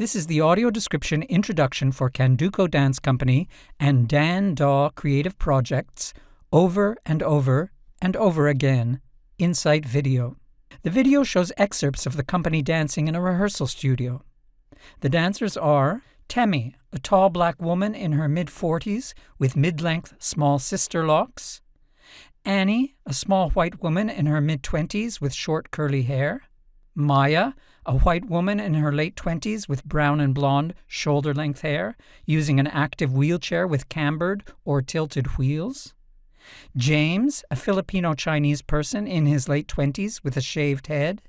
This is the audio description introduction for Candoco Dance Company and Dan Daw Creative Projects Over and Over and Over Again Insight Video. The video shows excerpts of the company dancing in a rehearsal studio. The dancers are Temi, a tall black woman in her mid-40s with mid-length small sister locks; Annie, a small white woman in her mid-20s with short curly hair; Maya, a white woman in her late 20s with brown and blonde shoulder-length hair, using an active wheelchair with cambered or tilted wheels; James, a Filipino-Chinese person in his late 20s with a shaved head;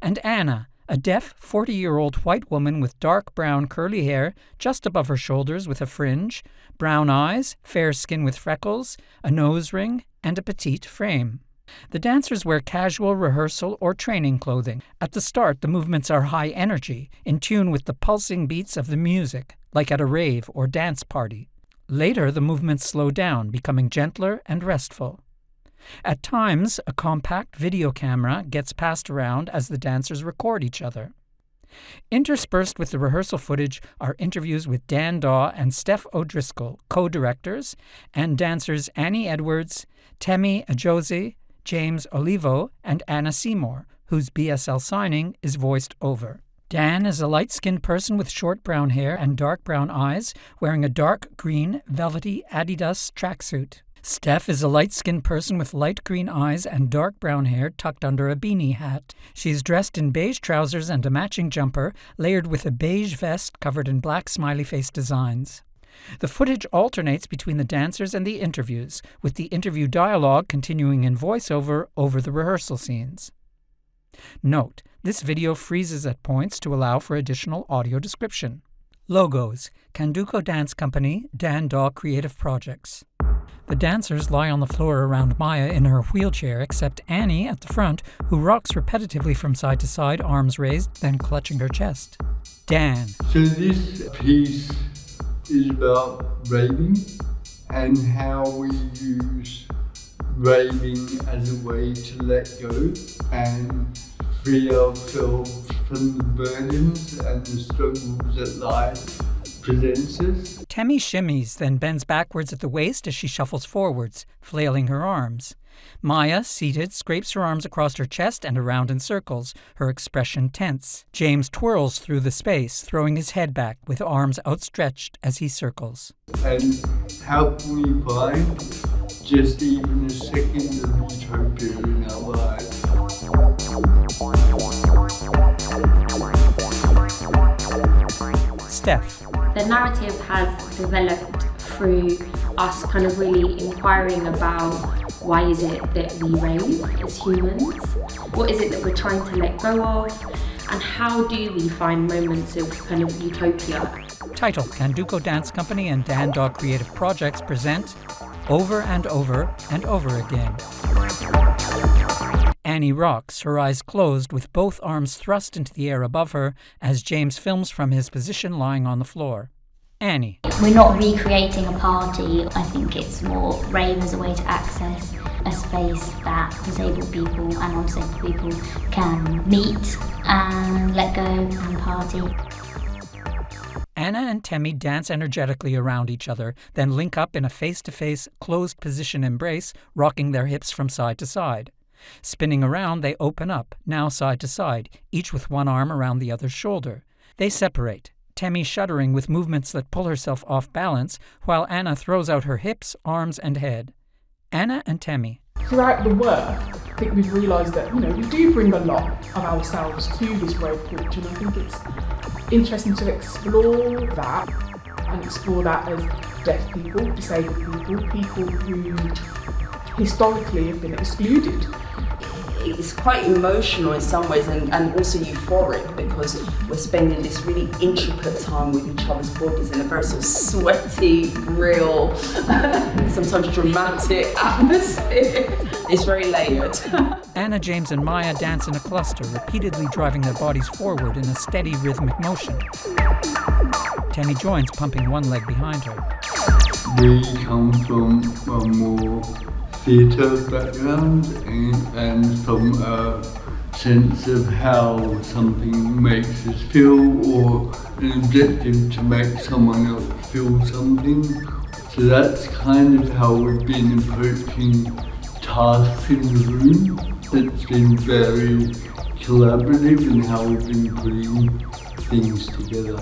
and Anna, a deaf 40-year-old white woman with dark brown curly hair just above her shoulders with a fringe, brown eyes, fair skin with freckles, a nose ring, and a petite frame. The dancers wear casual rehearsal or training clothing. At the start, the movements are high energy, in tune with the pulsing beats of the music, like at a rave or dance party. Later, the movements slow down, becoming gentler and restful. At times, a compact video camera gets passed around as the dancers record each other. Interspersed with the rehearsal footage are interviews with Dan Daw and Steph O'Driscoll, co-directors, and dancers Annie Edwards, Temi Ajoze, James Olivo, and Anna Seymour, whose BSL signing is voiced over. Dan is a light-skinned person with short brown hair and dark brown eyes, wearing a dark green, velvety Adidas tracksuit. Steph is a light-skinned person with light green eyes and dark brown hair tucked under a beanie hat. She's dressed in beige trousers and a matching jumper, layered with a beige vest covered in black smiley face designs. The footage alternates between the dancers and the interviews, with the interview dialogue continuing in voiceover over the rehearsal scenes. Note, this video freezes at points to allow for additional audio description. Logos: Candoco Dance Company, Dan Daw Creative Projects. The dancers lie on the floor around Maya in her wheelchair, except Annie at the front, who rocks repetitively from side to side, arms raised, then clutching her chest. Dan. So this piece is about raving and how we use raving as a way to let go and free ourselves from the burdens and the struggles that life presents us. Temi shimmies, then bends backwards at the waist as she shuffles forwards, flailing her arms. Maya, seated, scrapes her arms across her chest and around in circles, her expression tense. James twirls through the space, throwing his head back with arms outstretched as he circles. And how can we find just even a second of utopia in our lives? Steph. The narrative has developed through us kind of really inquiring about why is it that we rave as humans? What is it that we're trying to let go of? And how do we find moments of kind of utopia? Title: Candoco Dance Company and Dan Daw Creative Projects present Over and Over and Over Again. Annie rocks, her eyes closed with both arms thrust into the air above her as James films from his position lying on the floor. Annie. We're not recreating a party. I think it's more rave as a way to access a space that disabled people and non-disabled people can meet and let go and party. Anna and Temi dance energetically around each other, then link up in a face-to-face, closed position embrace, rocking their hips from side to side. Spinning around, they open up, now side to side, each with one arm around the other's shoulder. They separate, Temi shuddering with movements that pull herself off balance, while Anna throws out her hips, arms, and head. Anna and Temi. Throughout the work, I think we've realised that, we do bring a lot of ourselves to this rave culture, and I think it's interesting to explore that, and explore that as deaf people, disabled people who historically have been excluded. It's quite emotional in some ways and also euphoric because we're spending this really intricate time with each other's bodies in a very sort of sweaty, real, sometimes dramatic atmosphere. It's very layered. Anna, James and Maya dance in a cluster, repeatedly driving their bodies forward in a steady rhythmic motion. Temi joins, pumping one leg behind her. We come from a more theatre background and from a sense of how something makes us feel, or an objective to make someone else feel something. So that's kind of how we've been approaching tasks in the room. It's been very collaborative in how we've been putting things together.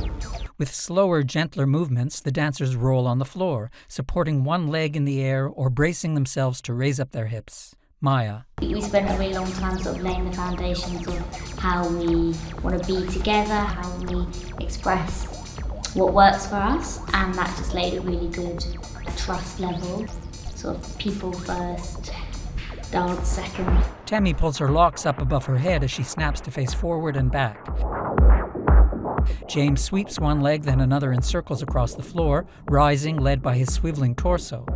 With slower, gentler movements, the dancers roll on the floor, supporting one leg in the air or bracing themselves to raise up their hips. Maya. We spent a really long time sort of laying the foundations of how we want to be together, how we express what works for us, and that just laid a really good trust level. Sort of people first, dance second. Tammy pulls her locks up above her head as she snaps to face forward and back. James sweeps one leg, then another, and circles across the floor, rising, led by his swiveling torso.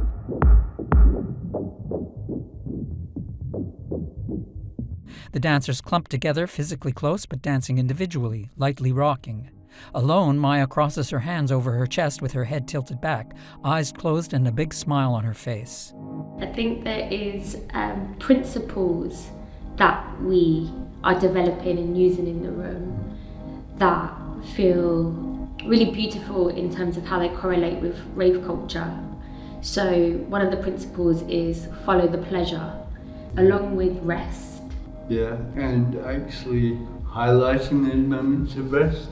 The dancers clump together, physically close but dancing individually, lightly rocking. Alone, Maya crosses her hands over her chest with her head tilted back, eyes closed and a big smile on her face. I think there is principles that we are developing and using in the room that feel really beautiful in terms of how they correlate with rave culture. So one of the principles is follow the pleasure, along with rest. Yeah, and actually highlighting those moments of rest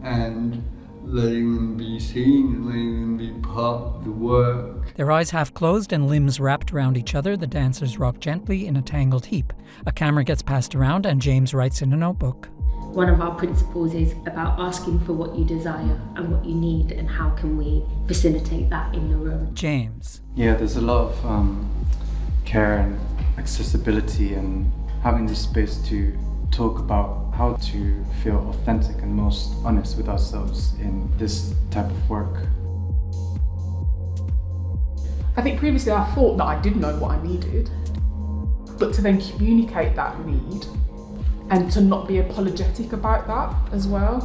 and letting them be seen and letting them be part of the work. Their eyes half closed and limbs wrapped around each other, the dancers rock gently in a tangled heap. A camera gets passed around and James writes in a notebook. One of our principles is about asking for what you desire and what you need, and how can we facilitate that in the room. James. Yeah, there's a lot of care and accessibility and having this space to talk about how to feel authentic and most honest with ourselves in this type of work. I think previously I thought that I did know what I needed, but to then communicate that need and to not be apologetic about that as well.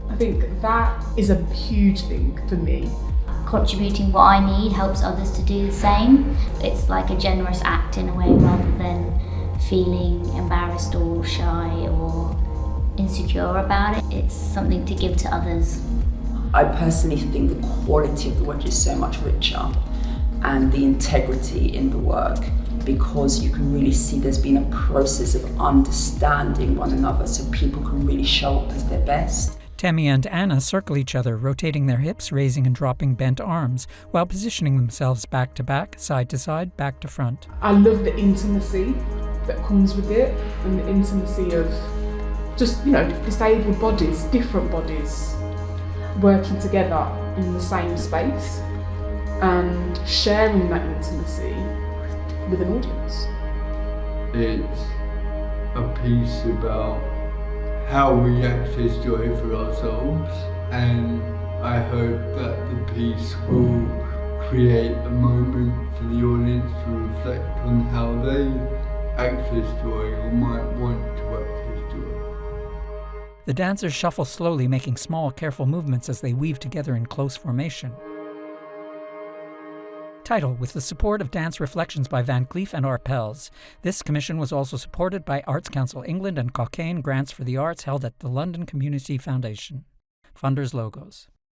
I think that is a huge thing for me. Contributing what I need helps others to do the same. It's like a generous act in a way, rather than feeling embarrassed or shy or insecure about it. It's something to give to others. I personally think the quality of the work is so much richer, and the integrity in the work, because you can really see there's been a process of understanding one another so people can really show up as their best. Tammy and Anna circle each other, rotating their hips, raising and dropping bent arms, while positioning themselves back to back, side to side, back to front. I love the intimacy that comes with it, and the intimacy of just, disabled bodies, different bodies, working together in the same space and sharing that intimacy with an audience. It's a piece about how we access joy for ourselves, and I hope that the piece will create a moment for the audience to reflect on how they access joy or might want to access joy. The dancers shuffle slowly, making small, careful movements as they weave together in close formation. Title, with the support of Dance Reflections by Van Cleef and Art Pels. This commission was also supported by Arts Council England and Cochrane Grants for the Arts held at the London Community Foundation. Funders' logos.